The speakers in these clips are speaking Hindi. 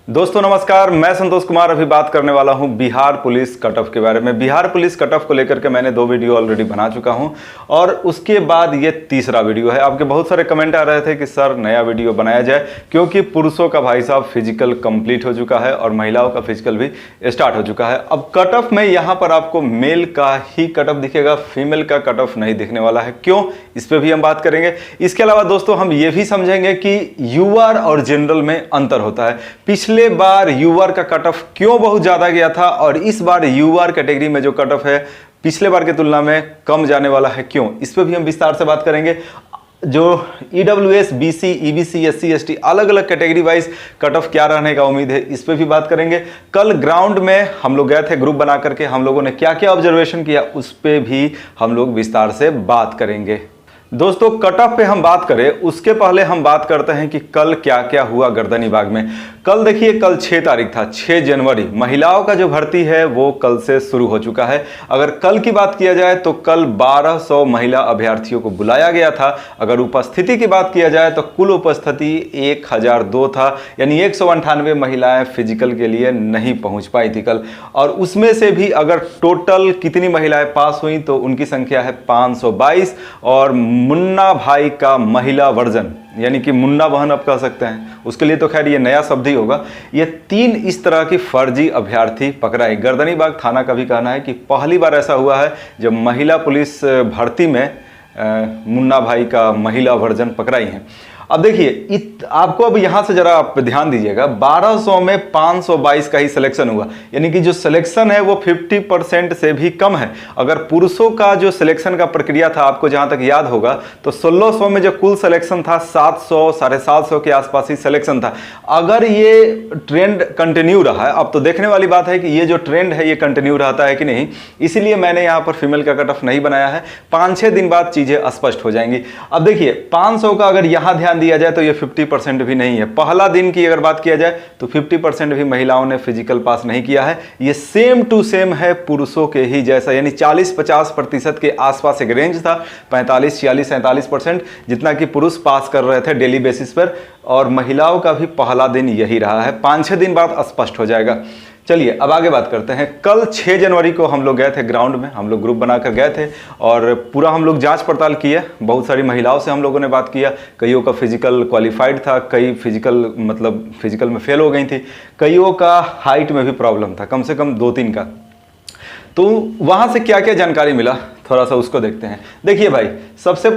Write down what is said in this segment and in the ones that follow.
दोस्तों नमस्कार, मैं संतोष कुमार अभी बात करने वाला हूं बिहार पुलिस कट ऑफ के बारे में। बिहार पुलिस कट ऑफ को लेकर के मैंने 2 वीडियो ऑलरेडी बना चुका हूं और उसके बाद ये तीसरा वीडियो है। आपके बहुत सारे कमेंट आ रहे थे कि सर नया वीडियो बनाया जाए, क्योंकि पुरुषों का भाई साहब फिजिकल कंप्लीट हो चुका है और महिलाओं का फिजिकल भी स्टार्ट हो चुका है। अब कट ऑफ में यहाँ पर आपको मेल का ही कट ऑफ दिखेगा, फीमेल का कट ऑफ नहीं दिखने वाला है। क्यों, इस पर भी हम बात करेंगे। इसके अलावा दोस्तों हम ये भी समझेंगे कि यूआर और जनरल में अंतर होता है। पिछले बार यूआर का कट ऑफ क्यों बहुत ज्यादा गया था और इस बार यूआर कैटेगरी में जो कट ऑफ है पिछले बार की तुलना में कम जाने वाला है, क्यों, इस पे भी हम विस्तार से बात करेंगे। जो EWS, BC, EBC, SC, ST अलग अलग कैटेगरी वाइज कट ऑफ क्या रहने का उम्मीद है, इस पे भी बात करेंगे। कल ग्राउंड में हम लोग गए थे ग्रुप बना करके, हम लोगों ने क्या क्या ऑब्जर्वेशन किया उस पे भी हम लोग विस्तार से बात करेंगे। दोस्तों कट ऑफ पे हम बात करें उसके पहले हम बात करते हैं कि कल क्या क्या हुआ गर्दनी बाग में। कल देखिए, कल 6 तारीख था, 6 जनवरी। महिलाओं का जो भर्ती है वो कल से शुरू हो चुका है। अगर कल की बात किया जाए तो कल 1200 महिला अभ्यर्थियों को बुलाया गया था। अगर उपस्थिति की बात किया जाए तो कुल उपस्थिति 1002 था, यानी 198 महिलाएं फिजिकल के लिए नहीं पहुंच पाई थी कल। और उसमें से भी अगर टोटल कितनी महिलाएं पास हुई तो उनकी संख्या है 522। और मुन्ना भाई का महिला वर्जन, यानी कि मुन्ना बहन आप कह सकते हैं, उसके लिए तो खैर ये नया शब्द ही होगा। ये 3 इस तरह की फर्जी अभ्यर्थी पकड़ाई। गर्दनीबाग थाना का भी कहना है कि पहली बार ऐसा हुआ है जब महिला पुलिस भर्ती में मुन्ना भाई का महिला वर्जन पकड़ाई है। अब देखिए आपको अब यहां से जरा आप ध्यान दीजिएगा, 1200 में 522 का ही सिलेक्शन हुआ, यानी कि जो सिलेक्शन है वो 50% से भी कम है। अगर पुरुषों का जो सिलेक्शन का प्रक्रिया था आपको जहां तक याद होगा तो 1600 में जो कुल सिलेक्शन था 700 750 के आसपास ही सिलेक्शन था। अगर ये ट्रेंड कंटिन्यू रहा है, अब तो देखने वाली बात है कि ये जो ट्रेंड है ये कंटिन्यू रहता है कि नहीं, इसीलिए मैंने यहाँ पर फीमेल का कट ऑफ नहीं बनाया है। 5-6 दिन बाद चीजें स्पष्ट हो जाएंगी। अब देखिए 500 का अगर यहां ध्यान दिया जाए तो ये 50% भी नहीं है। पहला दिन की अगर बात किया जाए तो 50% भी महिलाओं ने फिजिकल पास नहीं किया है। ये सेम टू सेम है पुरुषों के ही जैसा, यानी 40-50% के आसपास एक रेंज था, 45-46-47% जितना कि पुरुष पास कर रहे थे डेली बेसिस पर। और महिलाओं का भी पहला दिन यही रहा है। 5-6 दिन बाद स्पष्ट हो जाएगा। चलिए अब आगे बात करते हैं। कल 6 जनवरी को हम लोग गए थे ग्राउंड में, हम लोग ग्रुप बनाकर गए थे और पूरा हम लोग जांच पड़ताल किए। बहुत सारी महिलाओं से हम लोगों ने बात किया। कईयों का फिजिकल क्वालिफाइड था, कई फिजिकल में फेल हो गई थी, कईयों का हाइट में भी प्रॉब्लम था, कम से कम 2-3 का। तो वहां से क्या क्या जानकारी मिला थोड़ा सा उसको देखते हैं। देखिए भाई, सबसे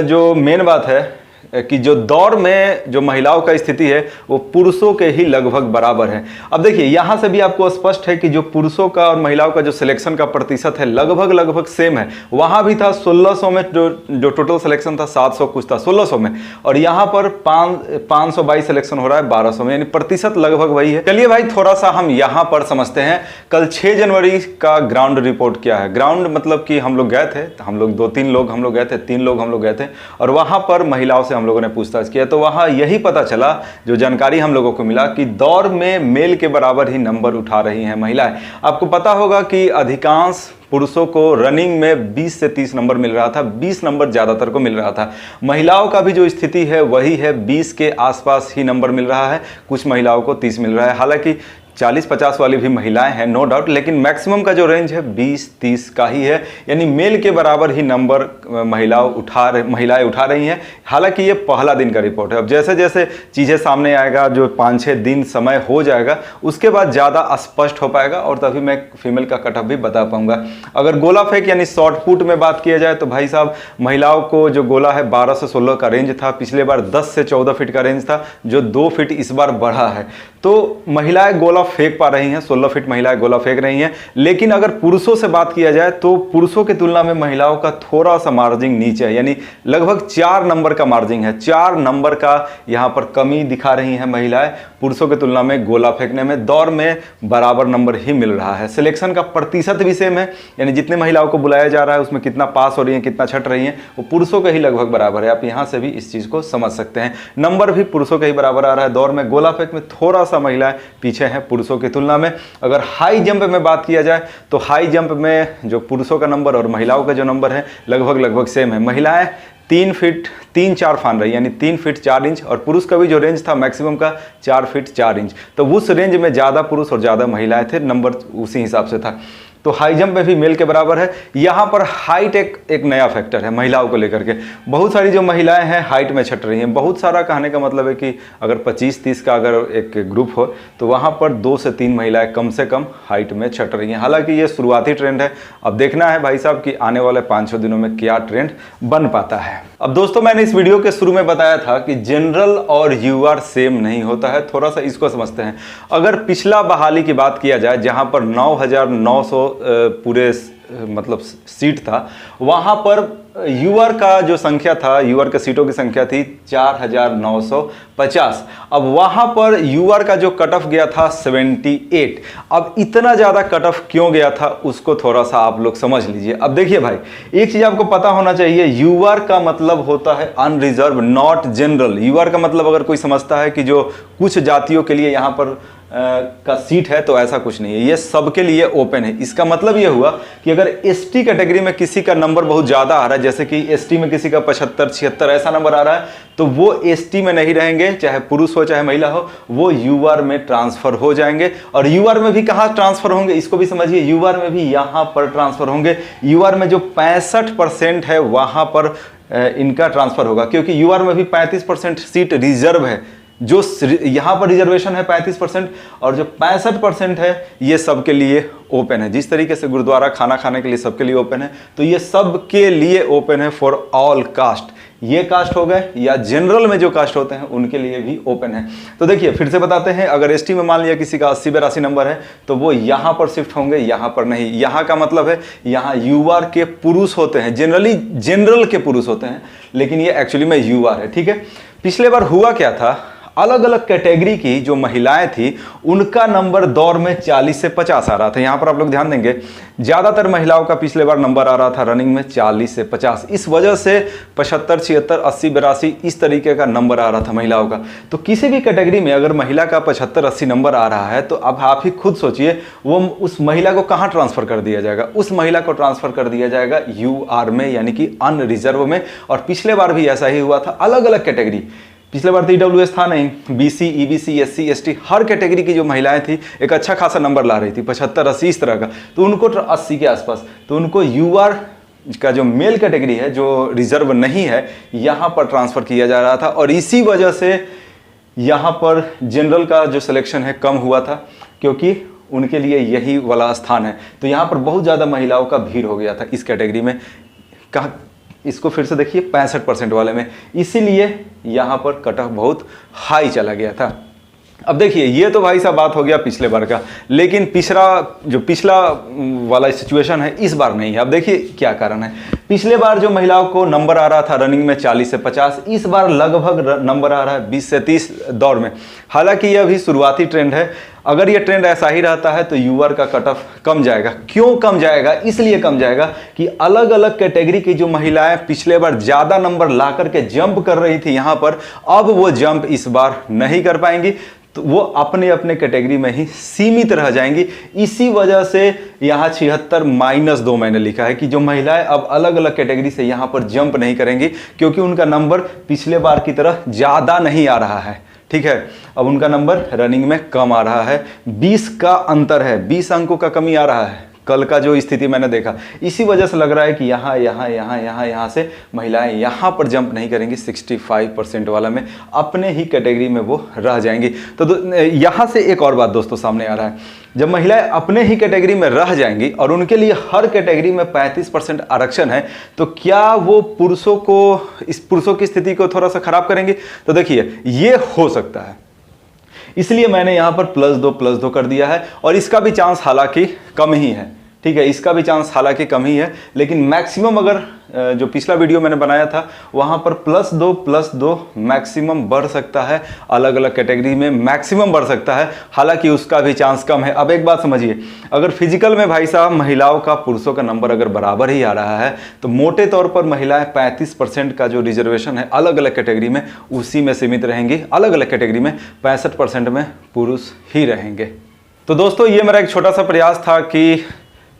जो मेन बात है कि जो दौड़ में जो महिलाओं का स्थिति है वो पुरुषों के ही लगभग बराबर है। अब देखिए यहां से भी आपको स्पष्ट है कि जो पुरुषों का और महिलाओं का जो सिलेक्शन का प्रतिशत है लगभग सेम है। वहां भी था 1600 में जो टोटल सिलेक्शन था 700 कुछ था 1600 में, और यहां पर 522 सिलेक्शन हो रहा है 1200 में, यानी प्रतिशत लगभग वही है। चलिए भाई थोड़ा सा हम यहां पर समझते हैं कल 6 जनवरी का ग्राउंड रिपोर्ट क्या है। ग्राउंड मतलब कि हम लोग गए थे, हम लोग 2-3 लोग हम लोग गए थे, 3 लोग हम लोग गए थे और वहां पर महिलाओं से हम लोगों ने पूछताछ किया। तो वहां यही पता चला, जो जानकारी हम लोगों को मिला, कि दौड़ में मेल के बराबर ही नंबर उठा रही हैं महिलाएं। आपको पता होगा कि अधिकांश पुरुषों को रनिंग में 20 से 30 नंबर मिल रहा था, 20 नंबर ज्यादातर को मिल रहा था। महिलाओं का भी जो स्थिति है वही है, 20 के आसपास ही नंबर मिल रहा है, कुछ महिलाओं को 30 मिल रहा है। हालांकि 40-50 वाली भी महिलाएं हैं नो डाउट, लेकिन मैक्सिमम का जो रेंज है 20-30 का ही है, यानी मेल के बराबर ही नंबर महिलाएं उठा रही हैं। हालांकि ये पहला दिन का रिपोर्ट है। अब जैसे जैसे चीज़ें सामने आएगा, जो 5-6 दिन समय हो जाएगा उसके बाद ज़्यादा स्पष्ट हो पाएगा और तभी मैं फीमेल का कट ऑफ भी बता पाऊंगा। अगर गोला फेंक यानी शॉर्ट पुट में बात किया जाए तो भाई साहब महिलाओं को जो गोला है 12 से 16 का रेंज था, पिछले बार 10 से 14 फीट का रेंज था, जो 2 फीट इस बार बढ़ा है। तो महिलाएं गोला फेंक पा रही हैं, 16 फीट महिलाएं गोला फेंक रही हैं। लेकिन अगर पुरुषों से बात किया जाए तो पुरुषों की तुलना में महिलाओं का थोड़ा सा मार्जिन नीचे है, यानी लगभग 4 नंबर का मार्जिन है। 4 नंबर का यहां पर कमी दिखा रही हैं महिलाएं पुरुषों की तुलना में गोला फेंकने में। दौड़ में बराबर नंबर ही मिल रहा है। सिलेक्शन का प्रतिशत भी सेम है, यानी जितने महिलाओं को बुलाया जा रहा है उसमें कितना पास हो रही है, कितना छट रही है, वो पुरुषों के ही लगभग बराबर है। आप यहां से भी इस चीज को समझ सकते हैं। नंबर भी पुरुषों के ही बराबर आ रहा है। दौड़ में गोला फेंक में थोड़ा सा महिलाएं पीछे हैं पुरुषों की तुलना में। अगर हाई जंप में बात किया जाए तो हाई जंप में जो पुरुषों का नंबर और महिलाओं का जो नंबर है लगभग सेम है। महिलाएं 3 फीट 4 फान रही, यानी 3 फीट 4 इंच, और पुरुष का भी जो रेंज था मैक्सिमम का 4 फीट 4 इंच। तो उस रेंज में ज़्यादा पुरुष और ज़्यादा महिलाएं थे, नंबर उसी हिसाब से था। तो हाई जंप में भी मेल के बराबर है। यहाँ पर हाइट एक नया फैक्टर है महिलाओं को लेकर के। बहुत सारी जो महिलाएं हैं हाइट में छट रही हैं। बहुत सारा कहने का मतलब है कि अगर 25-30 का अगर एक ग्रुप हो तो वहाँ पर 2 से 3 महिलाएं कम से कम हाइट में छट रही हैं। हालांकि ये शुरुआती ट्रेंड है, अब देखना है भाई साहब कि आने वाले 5-6 दिनों में क्या ट्रेंड बन पाता है। अब दोस्तों, मैंने इस वीडियो के शुरू में बताया था कि जनरल और यूआर सेम नहीं होता है। थोड़ा सा इसको समझते हैं। अगर पिछला बहाली की बात किया जाए जहाँ पर 9,900 पूरे मतलब सीट था, वहाँ पर यूआर का जो संख्या था, यूआर के सीटों की संख्या थी 4,950। अब वहाँ पर यूआर का जो कट ऑफ गया था 78। अब इतना ज़्यादा कट ऑफ क्यों गया था उसको थोड़ा सा आप लोग समझ लीजिए। अब देखिए भाई, एक चीज़ आपको पता होना चाहिए, यूआर का मतलब होता है अनरिजर्व, नॉट जनरल। यूआर का मतलब अगर कोई समझता है कि जो कुछ जातियों के लिए यहाँ पर का सीट है, तो ऐसा कुछ नहीं है, ये सबके लिए ओपन है। इसका मतलब ये हुआ कि अगर एसटी कैटेगरी में किसी का नंबर बहुत ज़्यादा आ रहा है, जैसे कि एसटी में किसी का 75-76 ऐसा नंबर आ रहा है, तो वो एसटी में नहीं रहेंगे, चाहे पुरुष हो चाहे महिला हो, वो यूआर में ट्रांसफर हो जाएंगे। और यूआर में भी कहाँ ट्रांसफर होंगे इसको भी समझिए, यूआर में भी यहाँ पर ट्रांसफर होंगे। यूआर में जो 65% है वहाँ पर इनका ट्रांसफर होगा, क्योंकि यूआर में भी 35% सीट रिजर्व है। जो यहाँ पर रिजर्वेशन है 35% और जो 65% है ये सबके लिए ओपन है। जिस तरीके से गुरुद्वारा खाना खाने के लिए सबके लिए ओपन है, तो ये सबके लिए ओपन है फॉर ऑल कास्ट। ये कास्ट हो गए, या जनरल में जो कास्ट होते हैं उनके लिए भी ओपन है। तो देखिए फिर से बताते हैं, अगर एसटी में मान लिया किसी का 80-82 नंबर है, तो वो यहाँ पर शिफ्ट होंगे, यहाँ पर नहीं। यहाँ का मतलब है यहाँ यूआर के पुरुष होते हैं, जनरली जनरल के पुरुष होते हैं, लेकिन ये एक्चुअली में यूआर है। ठीक है, पिछले बार हुआ क्या था, अलग अलग कैटेगरी की जो महिलाएं थी उनका नंबर दौर में 40 से 50 आ रहा था। यहाँ पर आप लोग ध्यान देंगे, ज़्यादातर महिलाओं का पिछले बार नंबर आ रहा था रनिंग में 40 से 50। इस वजह से 75, 76, 80, 82 इस तरीके का नंबर आ रहा था महिलाओं का। तो किसी भी कैटेगरी में अगर महिला का 75-80 नंबर आ रहा है, तो अब आप ही खुद सोचिए वो उस महिला को कहाँ ट्रांसफ़र कर दिया जाएगा। उस महिला को ट्रांसफ़र कर दिया जाएगा यूआर में, यानी कि अनरिजर्व में। और पिछले बार भी ऐसा ही हुआ था, अलग अलग कैटेगरी। पिछले बार तो ईडब्ल्यूएस था नहीं, बीसी, ईबीसी, एससी, एसटी, हर कैटेगरी की जो महिलाएं थी एक अच्छा खासा नंबर ला रही थी, 75-80 इस तरह का, तो उनको 80 के आसपास, तो उनको यूआर का जो मेल कैटेगरी है जो रिजर्व नहीं है, यहाँ पर ट्रांसफ़र किया जा रहा था। और इसी वजह से यहाँ पर जनरल का जो सिलेक्शन है कम हुआ था, क्योंकि उनके लिए यही वाला स्थान है। तो यहाँ पर बहुत ज़्यादा महिलाओं का भीड़ हो गया था इस कैटेगरी में। कहा इसको फिर से देखिए 65% वाले में, इसीलिए यहाँ पर कट ऑफ बहुत हाई चला गया था। अब देखिए, ये तो भाई साहब बात हो गया पिछले बार का, लेकिन पिछला वाला सिचुएशन है इस बार नहीं है। अब देखिए क्या कारण है। पिछले बार जो महिलाओं को नंबर आ रहा था रनिंग में 40 से 50, इस बार लगभग नंबर आ रहा है 20 से 30 दौर में। हालांकि यह अभी शुरुआती ट्रेंड है। अगर ये ट्रेंड ऐसा ही रहता है तो यूआर का कट ऑफ कम जाएगा। क्यों कम जाएगा? इसलिए कम जाएगा कि अलग अलग कैटेगरी की जो महिलाएं पिछले बार ज़्यादा नंबर ला करके जंप कर रही थी यहाँ पर, अब वो जंप इस बार नहीं कर पाएंगी, तो वो अपने अपने कैटेगरी में ही सीमित रह जाएंगी। इसी वजह से यहाँ 76-2 मैंने लिखा है कि जो महिलाएं अब अलग अलग कैटेगरी से यहाँ पर जंप नहीं करेंगी, क्योंकि उनका नंबर पिछले बार की तरह ज़्यादा नहीं आ रहा है। ठीक है, अब उनका नंबर रनिंग में कम आ रहा है, 20 का अंतर है, 20 अंकों का कमी आ रहा है कल का जो स्थिति मैंने देखा। इसी वजह से लग रहा है कि यहाँ से महिलाएं यहाँ पर जंप नहीं करेंगी, 65% वाला में अपने ही कैटेगरी में वो रह जाएंगी। तो यहाँ से एक और बात दोस्तों सामने आ रहा है, जब महिलाएं अपने ही कैटेगरी में रह जाएंगी और उनके लिए हर कैटेगरी में 35% आरक्षण है, तो क्या वो पुरुषों की स्थिति को थोड़ा सा खराब करेंगे? तो देखिए, ये हो सकता है, इसलिए मैंने यहाँ पर +2 कर दिया है। और इसका भी चांस हालांकि कम ही है। ठीक है, इसका भी चांस हालांकि कम ही है, लेकिन मैक्सिमम अगर जो पिछला वीडियो मैंने बनाया था वहाँ पर +2 मैक्सिमम बढ़ सकता है, अलग अलग कैटेगरी में मैक्सिमम बढ़ सकता है, हालांकि उसका भी चांस कम है। अब एक बात समझिए, अगर फिजिकल में भाई साहब महिलाओं का पुरुषों का नंबर अगर बराबर ही आ रहा है, तो मोटे तौर पर महिलाएं 35% का जो रिजर्वेशन है अलग अलग कैटेगरी में, उसी में सीमित रहेंगी। अलग अलग कैटेगरी में 65% में पुरुष ही रहेंगे। तो दोस्तों, ये मेरा एक छोटा सा प्रयास था कि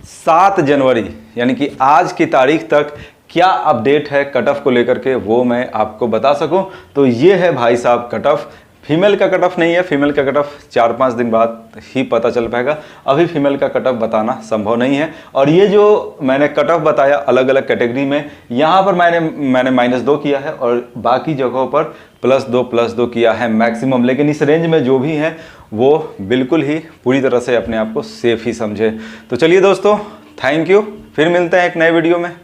7 जनवरी यानी कि आज की तारीख तक क्या अपडेट है कट ऑफ को लेकर के वो मैं आपको बता सकूं। तो ये है भाई साहब कट ऑफ। फीमेल का कट ऑफ नहीं है, फीमेल का कट ऑफ 4-5 दिन बाद ही पता चल पाएगा। अभी फीमेल का कट ऑफ बताना संभव नहीं है। और ये जो मैंने कट ऑफ बताया अलग अलग कैटेगरी में, यहाँ पर मैंने -2 किया है और बाकी जगहों पर +2 किया है मैक्सिमम। लेकिन इस रेंज में जो भी है वो बिल्कुल ही पूरी तरह से अपने आप को सेफ ही समझे। तो चलिए दोस्तों, थैंक यू। फिर मिलते हैं एक नए वीडियो में।